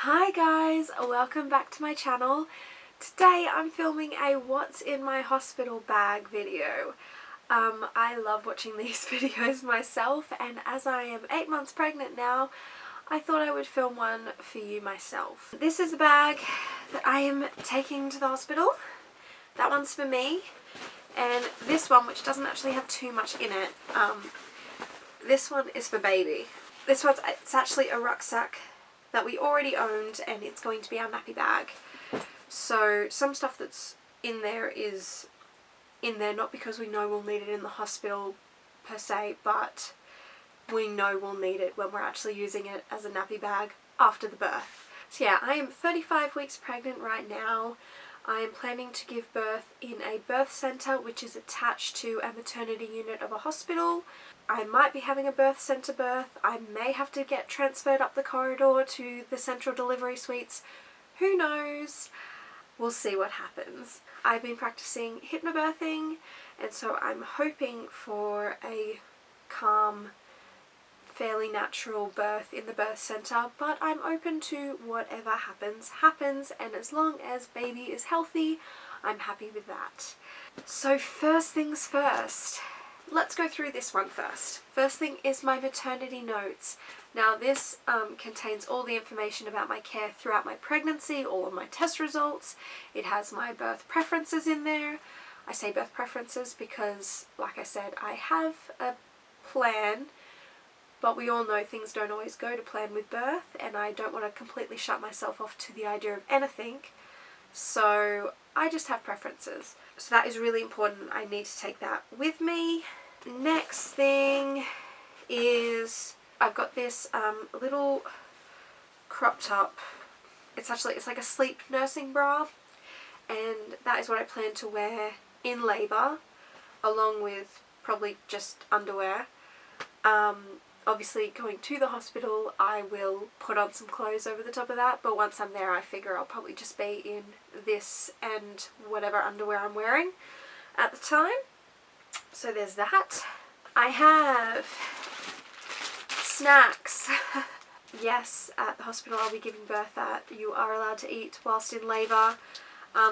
Hi guys, welcome back to my channel. Today I'm filming a what's in my hospital bag video. I love watching these videos myself, and as I am 8 months pregnant now, I thought I would film one for you myself. This is the bag that I am taking to the hospital. That one's for me, and this one, which doesn't actually have too much in it, this one is for baby. It's actually a rucksack that we already owned, and it's going to be our nappy bag. So some stuff that's in there is in there not because we know we'll need it in the hospital per se, but we know we'll need it when we're actually using it as a nappy bag after the birth. So yeah, I am 35 weeks pregnant right now. I am planning to give birth in a birth centre which is attached to a maternity unit of a hospital. I might be having a birth centre birth. I may have to get transferred up the corridor to the central delivery suites. Who knows? We'll see what happens. I've been practicing hypnobirthing, and so I'm hoping for a calm, fairly natural birth in the birth centre, but I'm open to whatever happens, and as long as baby is healthy, I'm happy with that. So first things first, let's go through this one first. First thing is my maternity notes. Now this contains all the information about my care throughout my pregnancy, all of my test results. It has my birth preferences in there. I say birth preferences because, like I said, I have a plan, but we all know things don't always go to plan with birth, and I don't want to completely shut myself off to the idea of anything. So I just have preferences. So that is really important. I need to take that with me. Next thing is I've got this little crop top. It's like a sleep nursing bra, and that is what I plan to wear in labour, along with probably just underwear. Obviously going to the hospital I will put on some clothes over the top of that, but once I'm there I figure I'll probably just be in this and whatever underwear I'm wearing at the time. So there's that. I have snacks. Yes, at the hospital I'll be giving birth at, you are allowed to eat whilst in labour.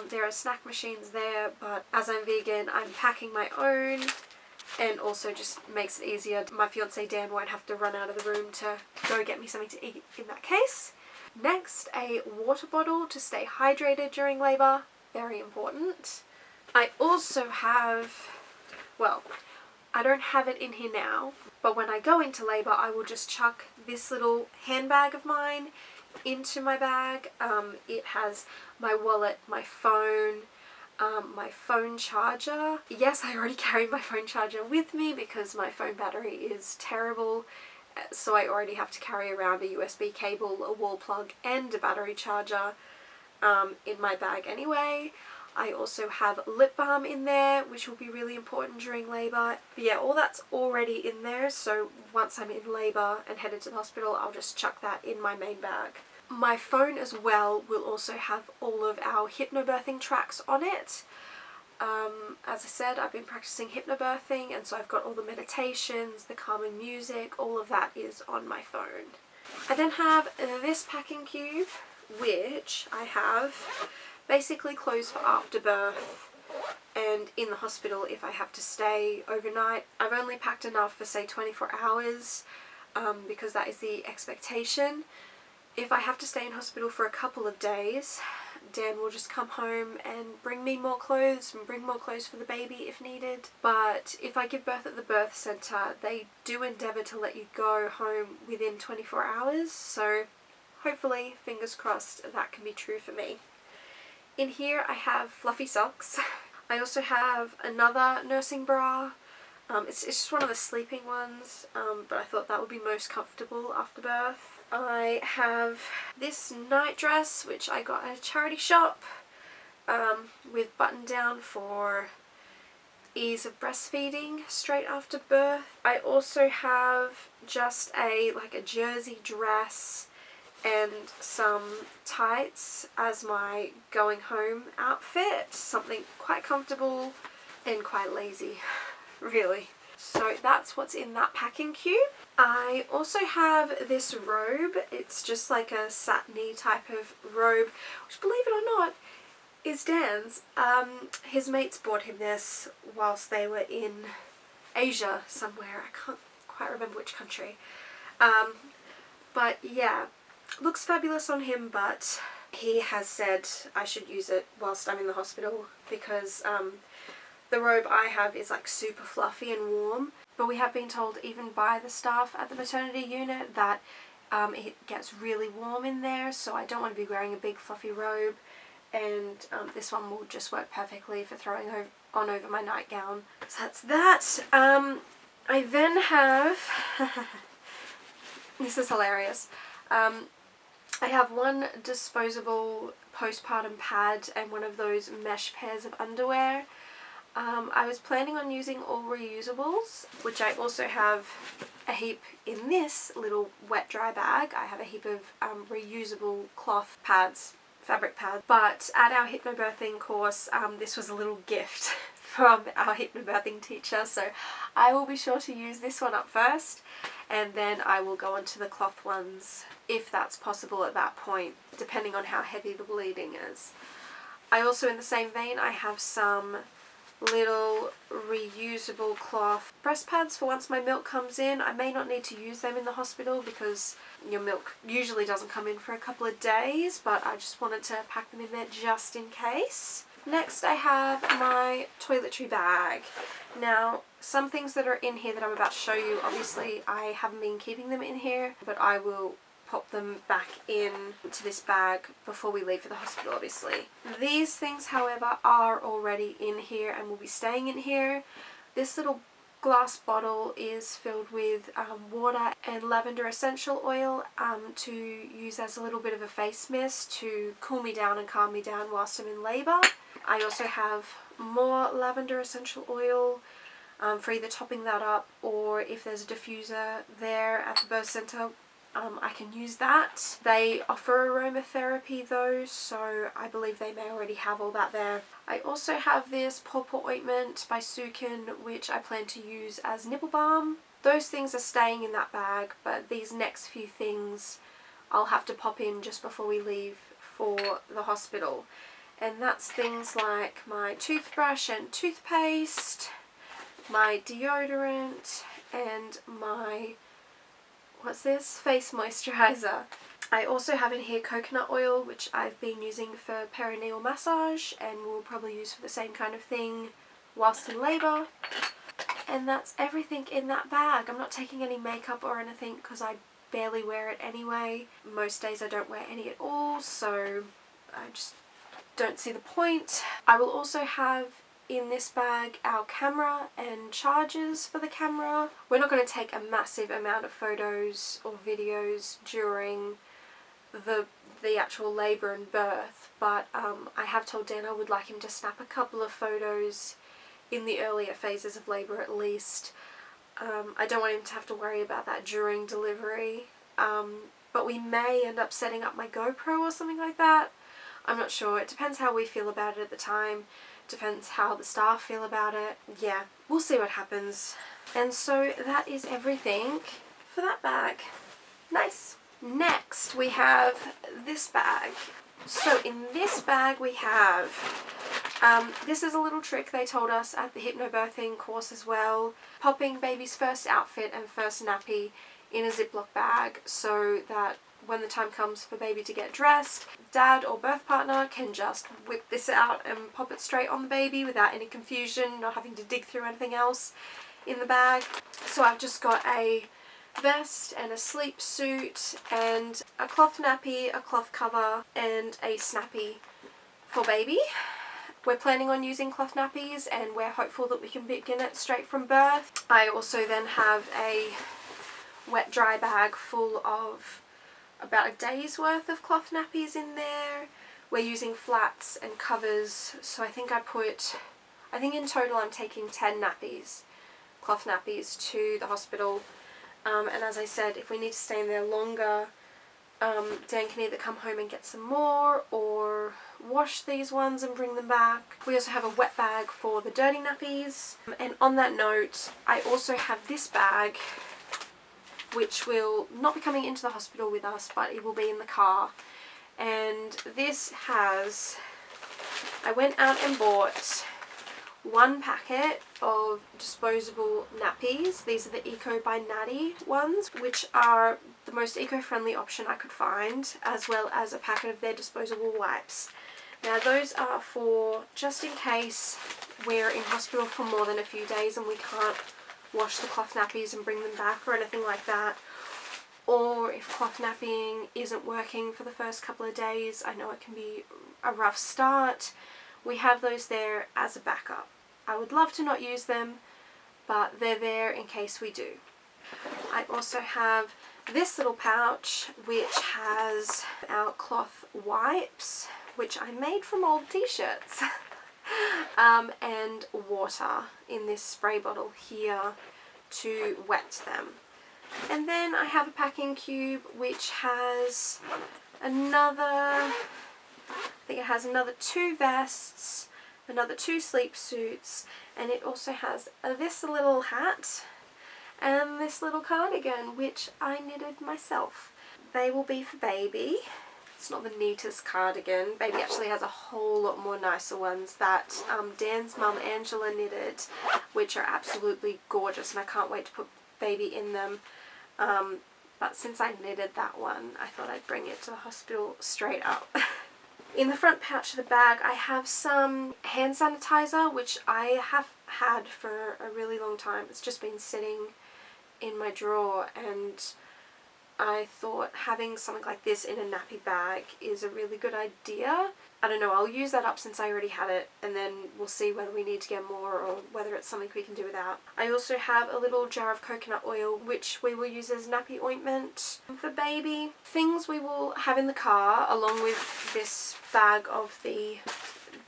There are snack machines there, but as I'm vegan I'm packing my own, and also just makes it easier. My fiance Dan won't have to run out of the room to go get me something to eat in that case. Next, a water bottle to stay hydrated during labour. Very important. I also have, well, I don't have it in here now, but when I go into labour I will just chuck this little handbag of mine into my bag. It has my wallet, my phone charger. Yes, I already carry my phone charger with me because my phone battery is terrible, so I already have to carry around a USB cable, a wall plug and a battery charger in my bag anyway. I also have lip balm in there, which will be really important during labour. But yeah, all that's already in there, so once I'm in labour and headed to the hospital I'll just chuck that in my main bag. My phone as well will also have all of our hypnobirthing tracks on it. As I said, I've been practicing hypnobirthing, and so I've got all the meditations, the calming music, all of that is on my phone. I then have this packing cube, which I have basically clothes for after birth and in the hospital if I have to stay overnight. I've only packed enough for say 24 hours because that is the expectation. If I have to stay in hospital for a couple of days, Dan will just come home and bring me more clothes and bring more clothes for the baby if needed. But if I give birth at the birth centre, they do endeavour to let you go home within 24 hours, so hopefully, fingers crossed, that can be true for me. In here I have fluffy socks. I also have another nursing bra. It's just one of the sleeping ones, but I thought that would be most comfortable after birth. I have this night dress which I got at a charity shop with button down for ease of breastfeeding straight after birth. I also have just a jersey dress and some tights as my going home outfit. Something quite comfortable and quite lazy, really. So that's what's in that packing cube. I also have this robe. It's just like a satiny type of robe, which, believe it or not, is Dan's. His mates bought him this whilst they were in Asia somewhere. I can't quite remember which country. But yeah, looks fabulous on him, but he has said I should use it whilst I'm in the hospital because the robe I have is like super fluffy and warm. But we have been told even by the staff at the maternity unit that it gets really warm in there, so I don't want to be wearing a big fluffy robe, and this one will just work perfectly for throwing on over my nightgown. So that's that. I then have this is hilarious. I have one disposable postpartum pad and one of those mesh pairs of underwear. I was planning on using all reusables, which I also have a heap in this little wet dry bag. I have a heap of reusable cloth pads, fabric pads. But at our hypnobirthing course, this was a little gift from our hypnobirthing teacher, so I will be sure to use this one up first, and then I will go on to the cloth ones if that's possible at that point, depending on how heavy the bleeding is. I also, in the same vein, I have some little reusable cloth breast pads for once my milk comes in. I may not need to use them in the hospital because your milk usually doesn't come in for a couple of days, but I just wanted to pack them in there just in case. Next I have my toiletry bag. Now, some things that are in here that I'm about to show you, obviously I haven't been keeping them in here, but I will pop them back in to this bag before we leave for the hospital, obviously. These things, however, are already in here and will be staying in here. This little glass bottle is filled with water and lavender essential oil to use as a little bit of a face mist to cool me down and calm me down whilst I'm in labour. I also have more lavender essential oil for either topping that up, or if there's a diffuser there at the birth centre, I can use that. They offer aromatherapy though, so I believe they may already have all that there. I also have this pawpaw ointment by Sukin, which I plan to use as nipple balm. Those things are staying in that bag, but these next few things I'll have to pop in just before we leave for the hospital. And that's things like my toothbrush and toothpaste, my deodorant, and my, what's this? Face moisturizer. I also have in here coconut oil, which I've been using for perineal massage and will probably use for the same kind of thing whilst in labour. And that's everything in that bag. I'm not taking any makeup or anything because I barely wear it anyway. Most days I don't wear any at all, so I just don't see the point. I will also have in this bag our camera and chargers for the camera. We're not going to take a massive amount of photos or videos during the actual labour and birth, but I have told Dan I would like him to snap a couple of photos in the earlier phases of labour at least. I don't want him to have to worry about that during delivery, but we may end up setting up my GoPro or something like that. I'm not sure. It depends how we feel about it at the time. Depends how the staff feel about it. Yeah, we'll see what happens. And so that is everything for that bag. Nice. Next we have this bag. So in this bag we have, this is a little trick they told us at the hypnobirthing course as well. Popping baby's first outfit and first nappy in a Ziploc bag so that when the time comes for baby to get dressed, dad or birth partner can just whip this out and pop it straight on the baby without any confusion, not having to dig through anything else in the bag. So I've just got a vest and a sleep suit and a cloth nappy, a cloth cover, and a snappy for baby. We're planning on using cloth nappies and we're hopeful that we can begin it straight from birth. I also then have a wet dry bag full of about a day's worth of cloth nappies in there. We're using flats and covers, so I think in total I'm taking 10 nappies, cloth nappies, to the hospital. And as I said, if we need to stay in there longer, Dan can either come home and get some more or wash these ones and bring them back. We also have a wet bag for the dirty nappies. And on that note, I also have this bag, which will not be coming into the hospital with us, but it will be in the car. And this has, I went out and bought one packet of disposable nappies. These are the Eco by Natty ones, which are the most eco-friendly option I could find, as well as a packet of their disposable wipes. Now those are for just in case we're in hospital for more than a few days and we can't wash the cloth nappies and bring them back or anything like that, or if cloth napping isn't working for the first couple of days. I know it can be a rough start. We have those there as a backup. I would love to not use them, but they're there in case we do. I also have this little pouch which has our cloth wipes, which I made from old t-shirts, and water in this spray bottle here to wet them. And then I have a packing cube which has another, I think it has another 2 vests, another 2 sleep suits, and it also has this little hat and this little cardigan which I knitted myself. They will be for baby. It's not the neatest cardigan. Baby actually has a whole lot more nicer ones that Dan's mum Angela knitted, which are absolutely gorgeous, and I can't wait to put baby in them. But since I knitted that one, I thought I'd bring it to the hospital straight up. In the front pouch of the bag, I have some hand sanitizer, which I have had for a really long time. It's just been sitting in my drawer, and I thought having something like this in a nappy bag is a really good idea. I don't know, I'll use that up since I already had it, and then we'll see whether we need to get more or whether it's something we can do without. I also have a little jar of coconut oil, which we will use as nappy ointment for baby. Things we will have in the car, along with this bag of the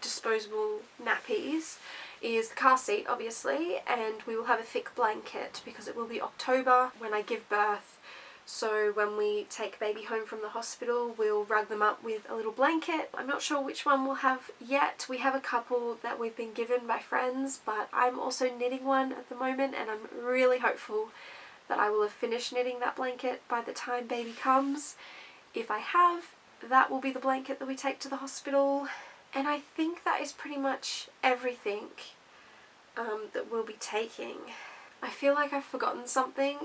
disposable nappies, is the car seat, obviously, and we will have a thick blanket because it will be October when I give birth. So when we take baby home from the hospital, we'll rug them up with a little blanket. I'm not sure which one we'll have yet. We have a couple that we've been given by friends, but I'm also knitting one at the moment, and I'm really hopeful that I will have finished knitting that blanket by the time baby comes. If I have, that will be the blanket that we take to the hospital. And I think that is pretty much everything that we'll be taking. I feel like I've forgotten something.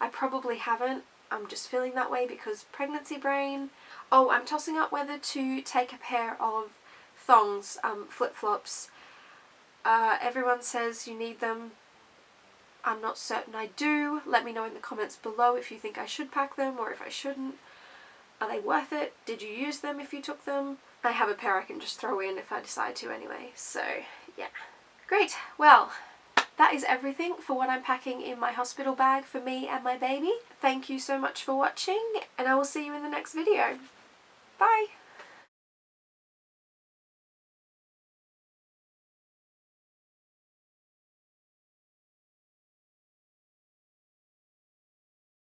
I probably haven't. I'm just feeling that way because pregnancy brain. Oh, I'm tossing up whether to take a pair of thongs, flip-flops. Everyone says you need them. I'm not certain I do. Let me know in the comments below if you think I should pack them or if I shouldn't. Are they worth it? Did you use them if you took them? I have a pair I can just throw in if I decide to anyway. So, yeah. Great. Well, that is everything for what I'm packing in my hospital bag for me and my baby. Thank you so much for watching, and I will see you in the next video. Bye!